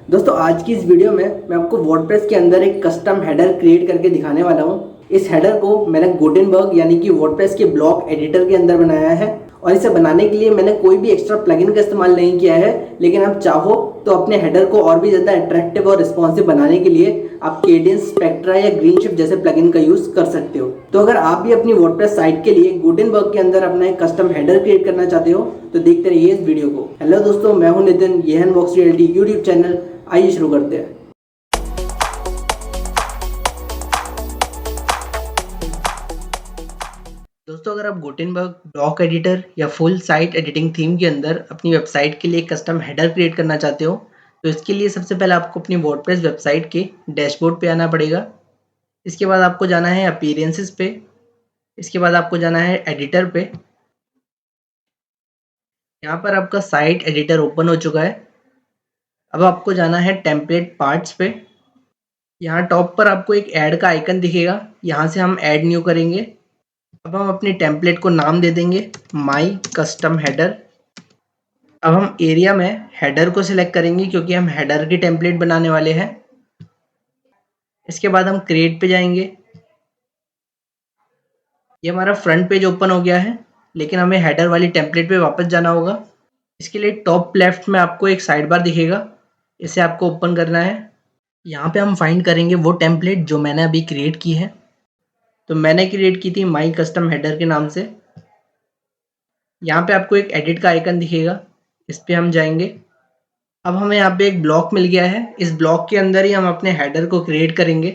दोस्तों आज की इस वीडियो में मैं आपको वर्डप्रेस के अंदर एक कस्टम हेडर क्रिएट करके दिखाने वाला हूँ। इस हेडर को मैंने गुटेनबर्ग यानी कि वर्डप्रेस के ब्लॉक एडिटर के अंदर बनाया है और इसे बनाने के लिए मैंने कोई भी एक्स्ट्रा प्लगइन का इस्तेमाल नहीं किया है। लेकिन आप चाहो तो अपने हेडर को और भी ज़्यादा अट्रैक्टिव और रिस्पॉन्सिव बनाने के लिए आप केडेंस, स्पेक्ट्रा या ग्रीनशिफ्ट जैसे प्लगइन का यूज कर सकते हो। तो अगर आप भी अपनी वर्डप्रेस साइट के लिए गुटेनबर्ग के अंदर अपना एक कस्टम हेडर क्रिएट करना चाहते हो तो देखते रहिए इस वीडियो को। हेलो दोस्तों, मैं हूं नितिन, ये है अनबॉक्स रियलिटी यूट्यूब चैनल। आइए शुरू करते हैं। दोस्तों अगर आप गुटेनबर्ग ब्लॉक एडिटर या फुल साइट एडिटिंग थीम के अंदर अपनी वेबसाइट के लिए कस्टम हेडर क्रिएट करना चाहते हो तो इसके लिए सबसे पहले आपको अपनी वर्डप्रेस वेबसाइट के डैशबोर्ड पे आना पड़ेगा। इसके बाद आपको जाना है अपीयरेंसेस पे। इसके बाद आपको जाना है एडिटर पे। यहाँ पर आपका साइट एडिटर ओपन हो चुका है। अब आपको जाना है टेम्पलेट पार्ट्स पे। यहाँ टॉप पर आपको एक ऐड का आइकन दिखेगा, यहाँ से हम ऐड न्यू करेंगे। अब हम अपनी टेम्पलेट को नाम दे देंगे माई कस्टम हेडर। अब हम एरिया में हेडर को सिलेक्ट करेंगे क्योंकि हम हेडर की टेम्पलेट बनाने वाले हैं। इसके बाद हम क्रिएट पे जाएंगे। ये हमारा फ्रंट पेज ओपन हो गया है, लेकिन हमें हेडर वाली टेम्पलेट पे वापस जाना होगा। इसके लिए टॉप लेफ्ट में आपको एक साइड बार दिखेगा, इसे आपको ओपन करना है। यहाँ पे हम फाइंड करेंगे वो टेम्पलेट जो मैंने अभी क्रिएट की है। तो मैंने क्रिएट की थी माई कस्टम हेडर के नाम से। यहाँ पे आपको एक एडिट का आइकन दिखेगा, इस पे हम जाएंगे। अब हमें यहाँ पे एक ब्लॉक मिल गया है, इस ब्लॉक के अंदर ही हम अपने हेडर को क्रिएट करेंगे।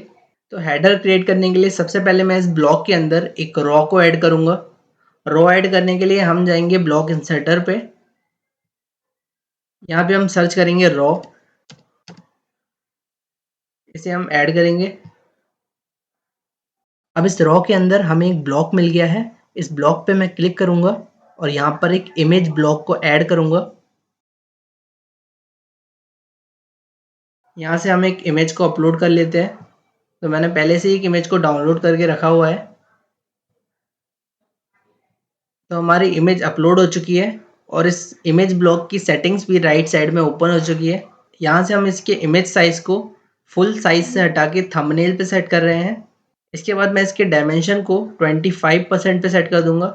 तो हेडर क्रिएट करने के लिए सबसे पहले मैं इस ब्लॉक के अंदर एक रॉ को ऐड करूँगा। रॉ ऐड करने के लिए हम जाएंगे ब्लॉक इंसर्टर पे। यहाँ पे हम सर्च करेंगे रॉ, इसे हम ऐड करेंगे। अब इस रॉ के अंदर हमें एक ब्लॉक मिल गया है, इस ब्लॉक पे मैं क्लिक करूँगा और यहाँ पर एक इमेज ब्लॉक को ऐड करूँगा। यहाँ से हम एक इमेज को अपलोड कर लेते हैं। तो मैंने पहले से ही एक इमेज को डाउनलोड करके रखा हुआ है। तो हमारी इमेज अपलोड हो चुकी है और इस इमेज ब्लॉक की सेटिंग्स भी राइट साइड में ओपन हो चुकी है। यहाँ से हम इसके इमेज साइज़ को फुल साइज से हटा के थंबनेल पे सेट कर रहे हैं। इसके बाद मैं इसके डायमेंशन को 25% पे सेट कर दूंगा।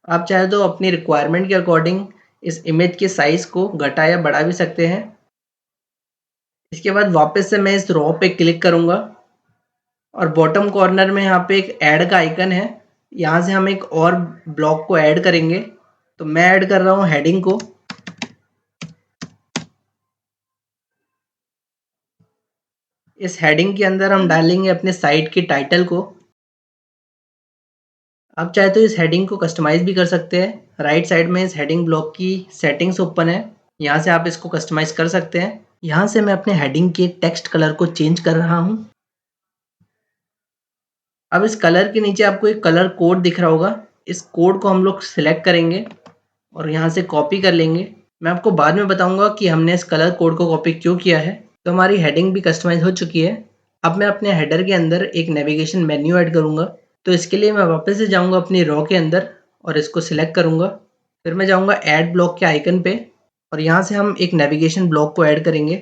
आप चाहे तो अपनी रिक्वायरमेंट के अकॉर्डिंग इस इमेज के साइज़ को घटा या बढ़ा भी सकते हैं। इसके बाद वापस से मैं इस रॉ पे क्लिक करूँगा और बॉटम कॉर्नर में यहाँ पे एक ऐड का आइकन है, यहाँ से हम एक और ब्लॉक को ऐड करेंगे। तो मैं ऐड कर रहा हूँ हेडिंग को। इस हेडिंग के अंदर हम डालेंगे अपने साइट के टाइटल को। आप चाहे तो इस हेडिंग को कस्टमाइज़ भी कर सकते हैं। राइट साइड में इस हेडिंग ब्लॉक की सेटिंग्स ओपन है, यहाँ से आप इसको कस्टमाइज़ कर सकते हैं। यहाँ से मैं अपने हेडिंग के टेक्स्ट कलर को चेंज कर रहा हूँ। अब इस कलर के नीचे आपको एक कलर कोड दिख रहा होगा, इस कोड को हम लोग सिलेक्ट करेंगे और यहाँ से कॉपी कर लेंगे। मैं आपको बाद में बताऊंगा कि हमने इस कलर कोड को कॉपी क्यों किया है। तो हमारी हेडिंग भी कस्टमाइज हो चुकी है। अब मैं अपने हेडर के अंदर एक नेविगेशन मेन्यू ऐड करूँगा। तो इसके लिए मैं वापस से जाऊँगा अपनी रॉ के अंदर और इसको सिलेक्ट करूँगा। फिर मैं जाऊँगा ऐड ब्लॉक के आइकन पे और यहाँ से हम एक नेविगेशन ब्लॉक को ऐड करेंगे।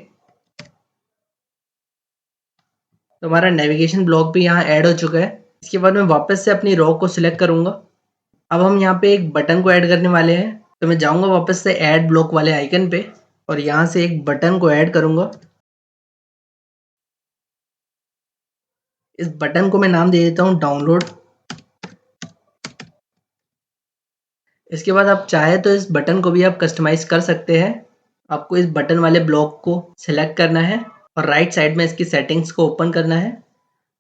तो हमारा नेविगेशन ब्लॉक भी यहाँ ऐड हो चुका है। इसके बाद मैं वापस से अपनी रॉ को सिलेक्ट करूँगा। अब हम यहाँ पे एक बटन को ऐड करने वाले हैं। तो मैं जाऊँगा वापस से ऐड ब्लॉक वाले आइकन पे और यहाँ से एक बटन को ऐड करूँगा। इस बटन को मैं नाम दे देता हूँ डाउनलोड। इसके बाद आप चाहे तो इस बटन को भी आप कस्टमाइज़ कर सकते हैं। आपको इस बटन वाले ब्लॉक को सिलेक्ट करना है और राइट साइड में इसकी सेटिंग्स को ओपन करना है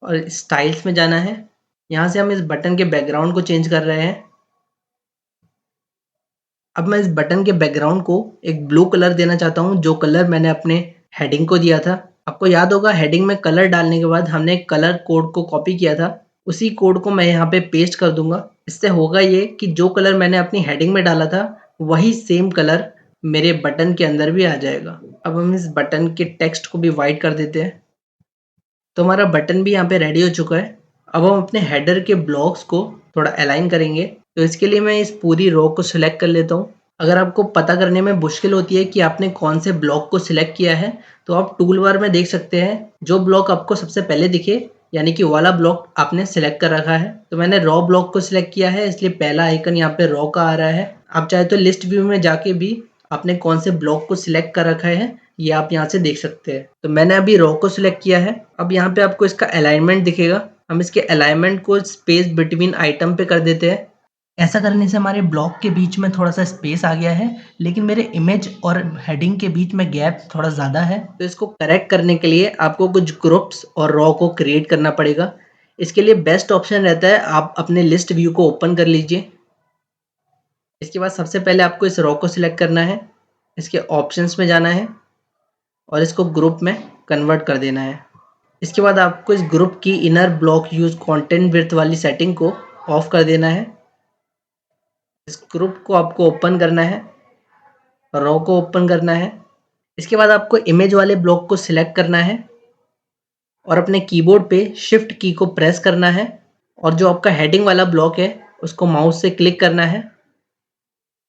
और स्टाइल्स में जाना है। यहाँ से हम इस बटन के बैकग्राउंड को चेंज कर रहे हैं। अब मैं इस बटन के बैकग्राउंड को एक ब्लू कलर देना चाहता हूँ, जो कलर मैंने अपने हेडिंग को दिया था। आपको याद होगा हेडिंग में कलर डालने के बाद हमने एक कलर कोड को कॉपी किया था, उसी कोड को मैं यहाँ पे पेस्ट कर दूंगा। इससे होगा ये कि जो कलर मैंने अपनी हेडिंग में डाला था वही सेम कलर मेरे बटन के अंदर भी आ जाएगा। अब हम इस बटन के टेक्स्ट को भी वाइट कर देते हैं। तो हमारा बटन भी यहाँ पे रेडी हो चुका है। अब हम अपने हेडर के ब्लॉक्स को थोड़ा अलाइन करेंगे। तो इसके लिए मैं इस पूरी रो को सिलेक्ट कर लेता हूँ। अगर आपको पता करने में मुश्किल होती है कि आपने कौन से ब्लॉक को सिलेक्ट किया है, तो आप टूल बार में देख सकते हैं जो ब्लॉक आपको सबसे पहले दिखे, यानी कि वो वाला ब्लॉक आपने सिलेक्ट कर रखा है। तो मैंने रॉ ब्लॉक को सिलेक्ट किया है, इसलिए पहला आइकन यहाँ पे रॉ का आ रहा है। आप चाहे तो लिस्ट व्यू में जाके भी आपने कौन से ब्लॉक को सिलेक्ट कर रखा है ये आप यहाँ से देख सकते हैं। तो मैंने अभी रॉ को सिलेक्ट किया है। अब यहाँ पे आपको इसका अलाइनमेंट दिखेगा। हम इसके अलाइनमेंट को स्पेस बिटवीन आइटम पे कर देते हैं। ऐसा करने से हमारे ब्लॉक के बीच में थोड़ा-सा स्पेस आ गया है, लेकिन मेरे इमेज और हेडिंग के बीच में गैप थोड़ा ज़्यादा है। तो इसको करेक्ट करने के लिए आपको कुछ ग्रुप्स और रॉ को क्रिएट करना पड़ेगा। इसके लिए बेस्ट ऑप्शन रहता है आप अपने लिस्ट व्यू को ओपन कर लीजिए। इसके बाद सबसे पहले आपको इस रॉ को सिलेक्ट करना है, इसके ऑप्शंस में जाना है और इसको ग्रुप में कन्वर्ट कर देना है। इसके बाद आपको इस ग्रुप की inner block use content width वाली सेटिंग को ऑफ कर देना है। इस ग्रुप को आपको ओपन करना है, रॉ को ओपन करना है। इसके बाद आपको इमेज वाले ब्लॉक को सिलेक्ट करना है और अपने कीबोर्ड पे शिफ्ट की को प्रेस करना है और जो आपका हेडिंग वाला ब्लॉक है उसको माउस से क्लिक करना है,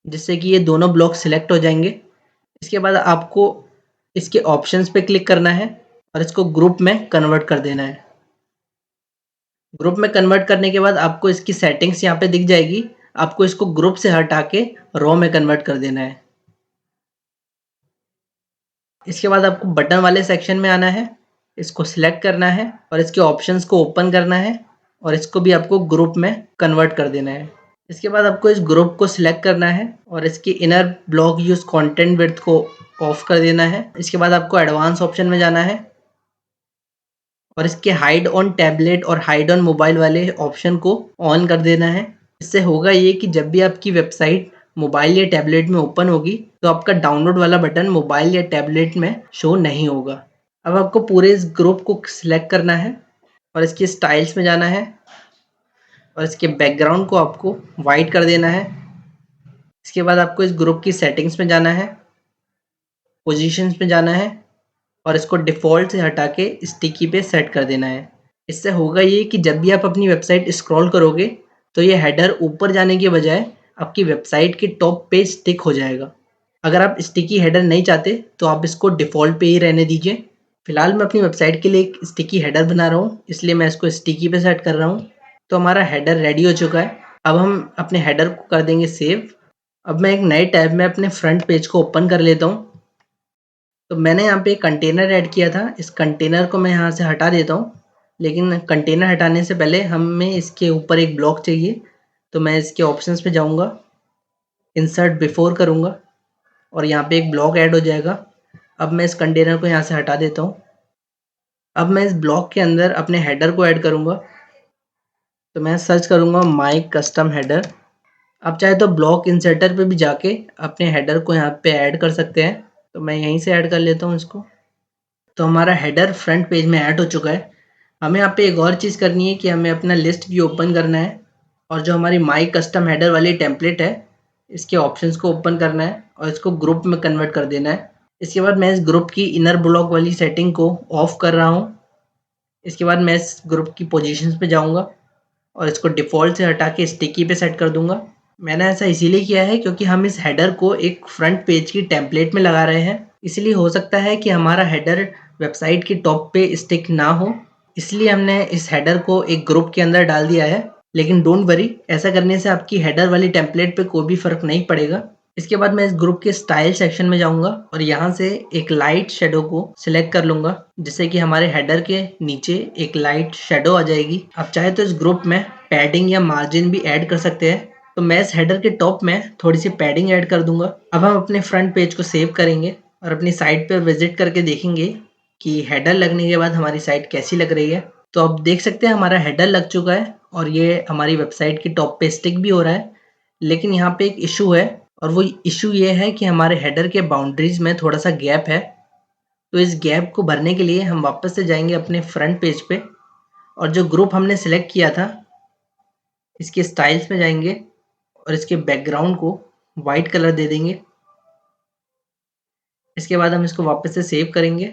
जिससे कि ये दोनों ब्लॉक सिलेक्ट हो जाएंगे। इसके बाद आपको इसके ऑप्शंस पे क्लिक करना है और इसको ग्रुप में कन्वर्ट कर देना है। ग्रुप में कन्वर्ट करने के बाद आपको इसकी सेटिंग्स यहाँ पे दिख जाएगी। आपको इसको ग्रुप से हटा के रॉ में कन्वर्ट कर देना है। इसके बाद आपको बटन वाले सेक्शन में आना है, इसको सिलेक्ट करना है और इसके ऑप्शंस को ओपन करना है और इसको भी आपको ग्रुप में कन्वर्ट कर देना है। इसके बाद आपको इस ग्रुप को सिलेक्ट करना है और इसकी inner block use content width को ऑफ कर देना है। इसके बाद आपको एडवांस ऑप्शन में जाना है और इसके हाइड ऑन टैबलेट और हाइड ऑन मोबाइल वाले ऑप्शन को ऑन कर देना है। इससे होगा ये कि जब भी आपकी वेबसाइट मोबाइल या टैबलेट में ओपन होगी तो आपका डाउनलोड वाला बटन मोबाइल या टैबलेट में शो नहीं होगा। अब आपको पूरे इस ग्रुप को सिलेक्ट करना है और इसकी स्टाइल्स में जाना है और इसके बैकग्राउंड को आपको वाइट कर देना है। इसके बाद आपको इस ग्रुप की सेटिंग्स में जाना है, पोजीशंस में जाना है और इसको डिफ़ॉल्ट से हटा के स्टिकी पे सेट कर देना है। इससे होगा ये कि जब भी आप अपनी वेबसाइट स्क्रॉल करोगे तो ये हेडर ऊपर जाने के बजाय आपकी वेबसाइट के टॉप पे स्टिक हो जाएगा। अगर आप स्टिकी हेडर नहीं चाहते तो आप इसको डिफ़ॉल्ट पे ही रहने दीजिए। फिलहाल मैं अपनी वेबसाइट के लिए एक स्टिकी हेडर बना रहा हूँ, इसलिए मैं इसको स्टिकी पे सेट कर रहा हूँ। तो हमारा हेडर रेडी हो चुका है। अब हम अपने हेडर को कर देंगे सेव। अब मैं एक नए टैब में अपने फ्रंट पेज को ओपन कर लेता हूँ। तो मैंने यहाँ पे एक कंटेनर ऐड किया था, इस कंटेनर को मैं यहाँ से हटा देता हूँ। लेकिन कंटेनर हटाने से पहले हमें इसके ऊपर एक ब्लॉक चाहिए। तो मैं इसके ऑप्शंस पे जाऊँगा, इंसर्ट बिफोर करूँगा और यहाँ पे एक ब्लॉक ऐड हो जाएगा। अब मैं इस कंटेनर को यहाँ से हटा देता हूँ। अब मैं इस ब्लॉक के अंदर अपने हेडर को ऐड करूँगा। तो मैं सर्च करूँगा माई कस्टम हेडर। आप चाहे तो ब्लॉक इंसर्टर पे भी जाके अपने हेडर को यहाँ पे ऐड कर सकते हैं। तो मैं यहीं से ऐड कर लेता हूँ इसको। तो हमारा हेडर फ्रंट पेज में ऐड हो चुका है। हमें यहाँ पे एक और चीज़ करनी है कि हमें अपना लिस्ट व्यू ओपन करना है और जो हमारी माई कस्टम हेडर वाली टेम्पलेट है इसके ऑप्शंस को ओपन करना है और इसको ग्रुप में कन्वर्ट कर देना है। इसके बाद मैं इस ग्रुप की इनर ब्लॉक वाली सेटिंग को ऑफ कर रहा हूँ। इसके बाद मैं इस ग्रुप की पोजीशंस पे जाऊँगा और इसको डिफ़ॉल्ट से हटा के स्टिकी पे सेट कर दूँगा। मैंने ऐसा इसीलिए किया है क्योंकि हम इस हेडर को एक फ्रंट पेज की टेम्पलेट में लगा रहे हैं। इसलिए हो सकता है कि हमारा हेडर वेबसाइट की टॉप पे स्टिक ना हो, इसलिए हमने इस हेडर को एक ग्रुप के अंदर डाल दिया है। लेकिन डोंट वरी, ऐसा करने से आपकी हेडर वाली टेम्पलेट पे कोई भी फ़र्क नहीं पड़ेगा। इसके बाद मैं इस ग्रुप के स्टाइल सेक्शन में जाऊँगा और यहाँ से एक लाइट शैडो को सिलेक्ट कर लूँगा, जिससे कि हमारे हेडर के नीचे एक लाइट शैडो आ जाएगी। आप चाहे तो इस ग्रुप में पैडिंग या मार्जिन भी ऐड कर सकते हैं। तो मैं इस हेडर के टॉप में थोड़ी सी पैडिंग ऐड कर दूँगा। अब हम अपने फ्रंट पेज को सेव करेंगे और अपनी साइट पर विज़िट करके देखेंगे कि हेडर लगने के बाद हमारी साइट कैसी लग रही है। तो आप देख सकते हैं हमारा हेडर लग चुका है और ये हमारी वेबसाइट की टॉप पे स्टिक भी हो रहा है। लेकिन यहाँ पे एक इशू है और वो इशू ये है कि हमारे हेडर के बाउंड्रीज में थोड़ा सा गैप है। तो इस गैप को भरने के लिए हम वापस से जाएंगे अपने फ्रंट पेज पे और जो ग्रुप हमने सेलेक्ट किया था इसके स्टाइल्स में जाएंगे और इसके बैकग्राउंड को वाइट कलर दे देंगे। इसके बाद हम इसको वापस से सेव करेंगे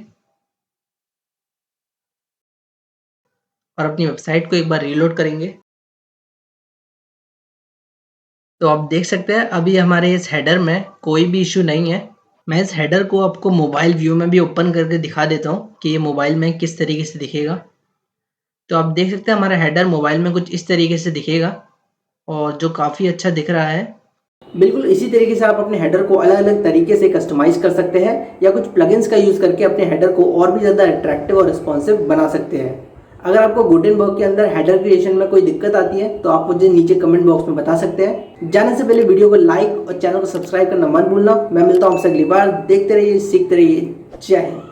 और अपनी वेबसाइट को एक बार रीलोड करेंगे। तो आप देख सकते हैं अभी हमारे इस हेडर में कोई भी इश्यू नहीं है। मैं इस हेडर को आपको मोबाइल व्यू में भी ओपन करके दिखा देता हूँ कि ये मोबाइल में किस तरीके से दिखेगा। तो आप देख सकते हैं हमारा हेडर मोबाइल में कुछ इस तरीके से दिखेगा और जो काफ़ी अच्छा दिख रहा है। बिल्कुल इसी तरीके से आप अपने हेडर को अलग-अलग तरीके से कस्टमाइज कर सकते हैं या कुछ प्लगइन्स का यूज़ करके अपने हेडर को और भी ज़्यादा अट्रैक्टिव और रिस्पॉन्सिव बना सकते हैं। अगर आपको गुटेनबर्ग के अंदर हेडर क्रिएशन में कोई दिक्कत आती है तो आप मुझे नीचे कमेंट बॉक्स में बता सकते हैं। जाने से पहले वीडियो को लाइक और चैनल को सब्सक्राइब करना मत भूलना। मैं मिलता हूँ आपसे अगली बार। देखते रहिए, सीखते रहिए। जय हिंद।